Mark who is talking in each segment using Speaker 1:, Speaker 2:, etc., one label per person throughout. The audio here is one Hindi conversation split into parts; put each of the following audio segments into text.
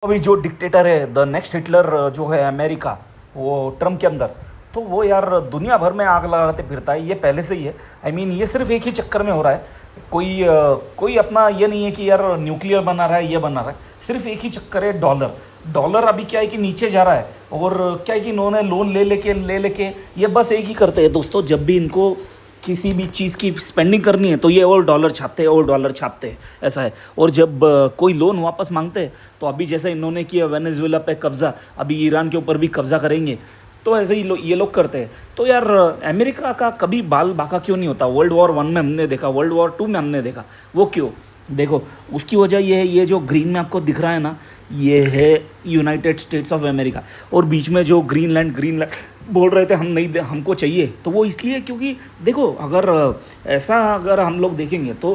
Speaker 1: अभी जो डिक्टेटर है, द नेक्स्ट हिटलर जो है अमेरिका, वो ट्रम्प के अंदर, तो वो यार दुनिया भर में आग लगाते फिरता है। ये पहले से ही है। आई मीन ये सिर्फ एक ही चक्कर में हो रहा है। कोई अपना ये नहीं है कि यार न्यूक्लियर बना रहा है, ये बना रहा है। सिर्फ एक ही चक्कर है, डॉलर। डॉलर अभी क्या है कि नीचे जा रहा है, और क्या है कि इन्होंने लोन ले लेके ये बस एक ही करते हैं दोस्तों। जब भी इनको किसी भी चीज़ की स्पेंडिंग करनी है तो ये और डॉलर छापते हैं, और डॉलर छापते हैं, ऐसा है। और जब कोई लोन वापस मांगते हैं तो अभी जैसे इन्होंने किया वेनेजुएला पे कब्ज़ा, अभी ईरान के ऊपर भी कब्ज़ा करेंगे, तो ऐसे ही ये लोग करते हैं। तो यार अमेरिका का कभी बाल बाका क्यों नहीं होता? वर्ल्ड वॉर 1 में हमने देखा, वर्ल्ड वॉर 2 में हमने देखा, वो क्यों? देखो, उसकी वजह ये है, ये जो ग्रीन में आपको दिख रहा है ना, ये है यूनाइटेड स्टेट्स ऑफ अमेरिका। और बीच में जो ग्रीनलैंड बोल रहे थे हम नहीं हमको चाहिए, तो वो इसलिए क्योंकि देखो, अगर हम लोग देखेंगे तो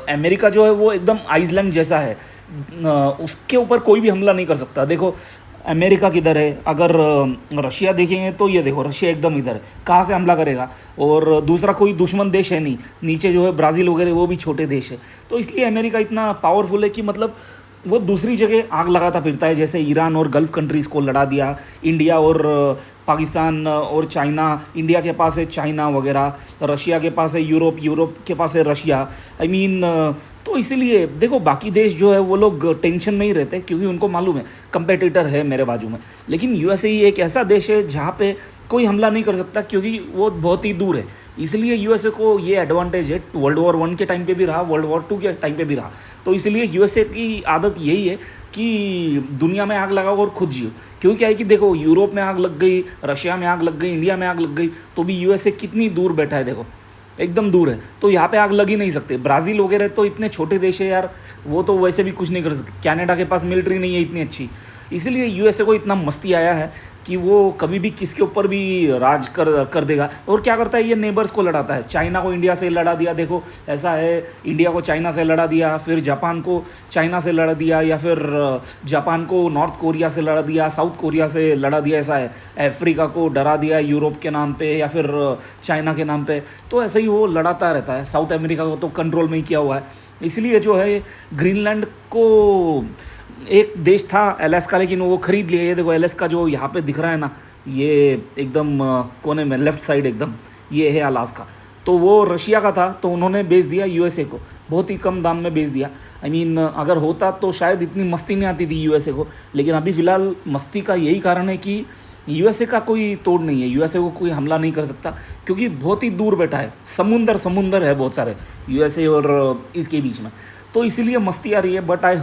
Speaker 1: अमेरिका जो है वो एकदम आइसलैंड जैसा है। उसके ऊपर कोई भी हमला नहीं कर सकता। देखो, अमेरिका किधर है, अगर रशिया देखेंगे तो ये देखो, रशिया एकदम इधर है, कहाँ से हमला करेगा? और दूसरा कोई दुश्मन देश है नहीं। नीचे जो है ब्राज़ील वगैरह, वो भी छोटे देश है। तो इसलिए अमेरिका इतना पावरफुल है कि मतलब वो दूसरी जगह आग लगाता फिरता है। जैसे ईरान और गल्फ़ कंट्रीज़ को लड़ा दिया, इंडिया और पाकिस्तान और चाइना। इंडिया के पास है चाइना वगैरह, रशिया के पास है यूरोप, यूरोप के पास है रशिया। आई मीन तो इसीलिए देखो, बाकी देश जो है वो लोग टेंशन में ही रहते हैं, क्योंकि उनको मालूम है कंपेटिटर है मेरे बाजू में। लेकिन यूएसए ही एक ऐसा देश है जहाँ पे कोई हमला नहीं कर सकता, क्योंकि वो बहुत ही दूर है। इसलिए यूएसए को ये एडवांटेज है, वर्ल्ड वॉर 1 के टाइम पे भी रहा, वर्ल्ड वॉर 2 के टाइम पे भी रहा। तो इसलिए यूएसए की आदत यही है कि दुनिया में आग लगाओ और खुद जियो। क्योंकि क्या है कि देखो, यूरोप में आग लग गई, रशिया में आग लग गई, इंडिया में आग लग गई, तो भी यूएसए कितनी दूर बैठा है, देखो एकदम दूर है। तो यहाँ पे आग लग ही नहीं सकते। ब्राज़ील वगैरह तो इतने छोटे देश है यार, वो तो वैसे भी कुछ नहीं कर सकते। कनाडा के पास मिलिट्री नहीं है इतनी अच्छी। इसीलिए यूएसए को इतना मस्ती आया है कि वो कभी भी किसके ऊपर भी राज कर देगा। और क्या करता है, ये नेबर्स को लड़ाता है। चाइना को इंडिया से लड़ा दिया, देखो ऐसा है। इंडिया को चाइना से लड़ा दिया, फिर जापान को चाइना से लड़ा दिया, या फिर जापान को नॉर्थ कोरिया से लड़ा दिया, साउथ कोरिया से लड़ा दिया, ऐसा है। अफ्रीका को डरा दिया यूरोप के नाम पे, या फिर चाइना के नाम पे। तो ऐसे ही वो लड़ाता रहता है। साउथ अमेरिका को तो कंट्रोल में ही किया हुआ है। इसलिए जो है, ग्रीनलैंड को एक देश था अलास्का, लेकिन वो खरीद लिया। ये देखो, अलास्का जो यहाँ पे दिख रहा है ना, ये एकदम कोने में लेफ्ट साइड एकदम, ये है अलास्का। तो वो रशिया का था, तो उन्होंने बेच दिया यूएसए को, बहुत ही कम दाम में बेच दिया। आई मीन अगर होता तो शायद इतनी मस्ती नहीं आती थी यूएसए को। लेकिन अभी फ़िलहाल मस्ती का यही कारण है कि यूएसए का कोई तोड़ नहीं है, यूएसए को कोई हमला नहीं कर सकता, क्योंकि बहुत ही दूर बैठा है। समुंदर है बहुत सारे यूएसए और इसके बीच में। तो इसीलिए मस्ती आ रही है। But I